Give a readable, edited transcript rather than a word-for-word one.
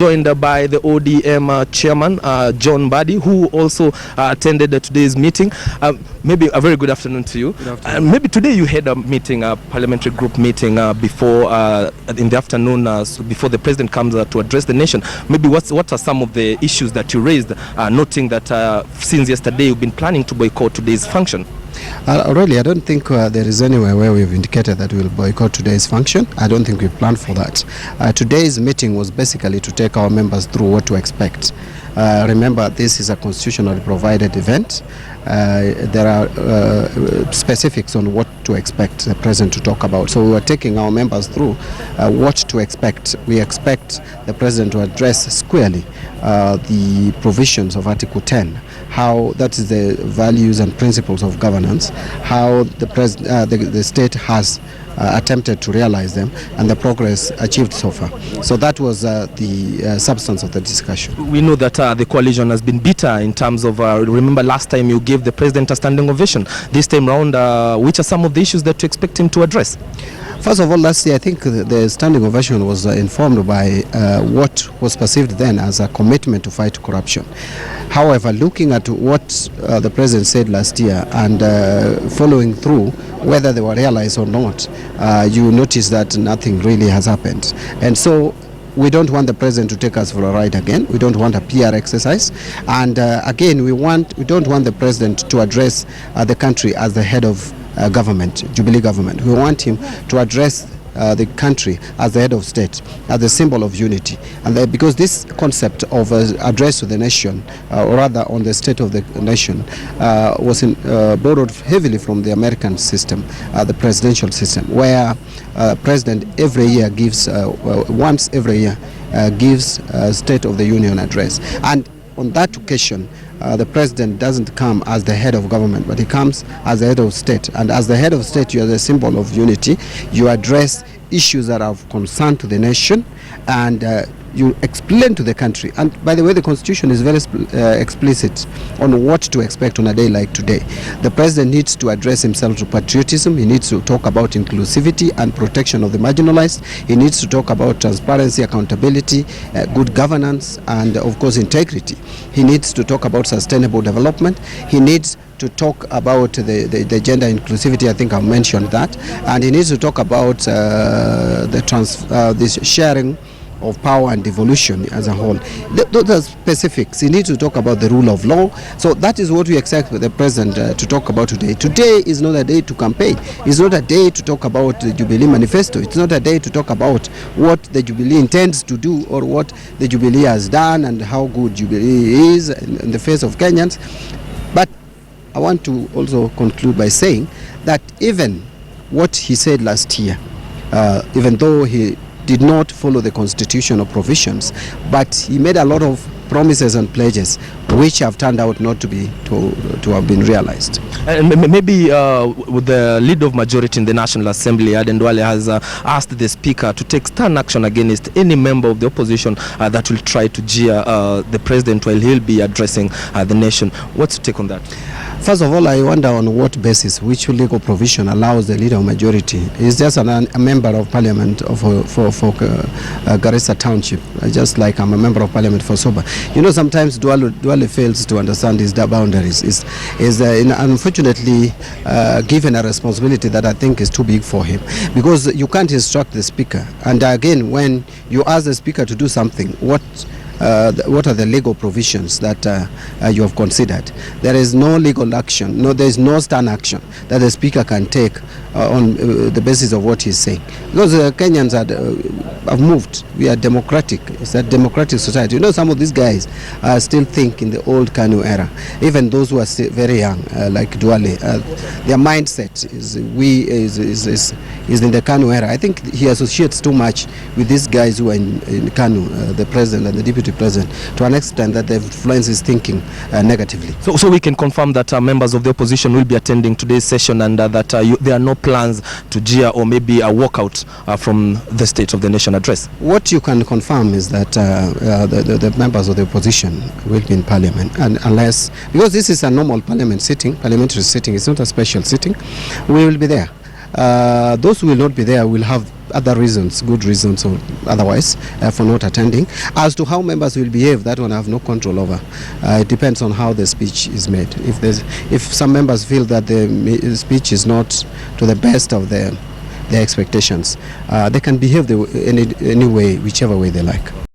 Joined by the ODM chairman, John Mbadi, who also attended today's meeting. Maybe a very good afternoon to you. Maybe today you had a meeting, a parliamentary group meeting before in the afternoon, before the president comes to address the nation. Maybe what are some of the issues that you raised, noting that since yesterday you've been planning to boycott today's function? Really, I don't think there is anywhere where we've indicated that we'll boycott today's function. I don't think we planned for that. Today's meeting was basically to take our members through what to expect. Remember, this is a constitutionally provided event. There are specifics on what to expect the president to talk about. So we were taking our members through what to expect. We expect the president to address squarely the provisions of Article 10, how that is the values and principles of governance, how the state has attempted to realize them, and the progress achieved so far. So that was the substance of the discussion. We know that the coalition has been bitter in terms of, remember last time you gave the president a standing ovation. This time round, which are some of the issues that you expect him to address? First of all, last year I think the standing ovation was informed by what was perceived then as a commitment to fight corruption. However, looking at what the president said last year and following through, whether they were realized or not, you notice that nothing really has happened. And so we don't want the president to take us for a ride again. We don't want a PR exercise. And again, we don't want the president to address the country as the head of government, Jubilee government. We want him to address the country as the head of state, as the symbol of unity. And because this concept of address to the nation, or rather on the state of the nation, was borrowed heavily from the American system, the presidential system, where president every year gives, once every year, gives a State of the Union address. And on that occasion, the president doesn't come as the head of government, but he comes as the head of state. And as the head of state, you are the symbol of unity. You address issues that are of concern to the nation, and you explain to the country. And by the way, the Constitution is very explicit on what to expect on a day like today. The president needs to address himself to patriotism. He needs to talk about inclusivity and protection of the marginalized. He needs to talk about transparency, accountability, good governance, and of course integrity. He needs to talk about sustainable development. He needs to talk about the gender inclusivity. I think I mentioned that. And he needs to talk about this sharing of power and devolution as a whole. Those are specifics. He needs to talk about the rule of law. So that is what we expect the president to talk about today. Today is not a day to campaign. It's not a day to talk about the Jubilee manifesto. It's not a day to talk about what the Jubilee intends to do or what the Jubilee has done and how good Jubilee is in the face of Kenyans. But I want to also conclude by saying that even what he said last year, even though he did not follow the constitutional provisions, but he made a lot of promises and pledges which have turned out not to have been realized. And maybe with the leader of majority in the National Assembly, Aden Duale, has asked the Speaker to take stern action against any member of the opposition that will try to jeer the president while he'll be addressing the nation. What's your take on that? First of all, I wonder on what basis, which legal provision allows the leader of majority. He's just a member of parliament for Garissa Township, just like I'm a member of parliament for Soba. You know, sometimes Duale fails to understand his boundaries. Is unfortunately given a responsibility that I think is too big for him, because you can't instruct the speaker. And again, when you ask the speaker to do something, what are the legal provisions that you have considered? There is no legal action, there is no stern action that the speaker can take on the basis of what he's saying. Because Kenyans have moved. We are democratic. It's a democratic society. You know, some of these guys still think in the old KANU era. Even those who are still very young, like Duale, their mindset is in the KANU era. I think he associates too much with these guys who are in KANU, the president and the deputy president, to an extent that they influence his thinking negatively. So we can confirm that members of the opposition will be attending today's session, and that there are no plans to jeer or maybe a walkout from the State of the Nation address. What you can confirm is that the members of the opposition will be in parliament, and unless, because this is a normal parliamentary sitting, it's not a special sitting, we will be there. Those who will not be there will have other reasons, good reasons or otherwise, for not attending. As to how members will behave, that one I have no control over. It depends on how the speech is made. If some members feel that the speech is not to the best of their expectations, they can behave any way, whichever way they like.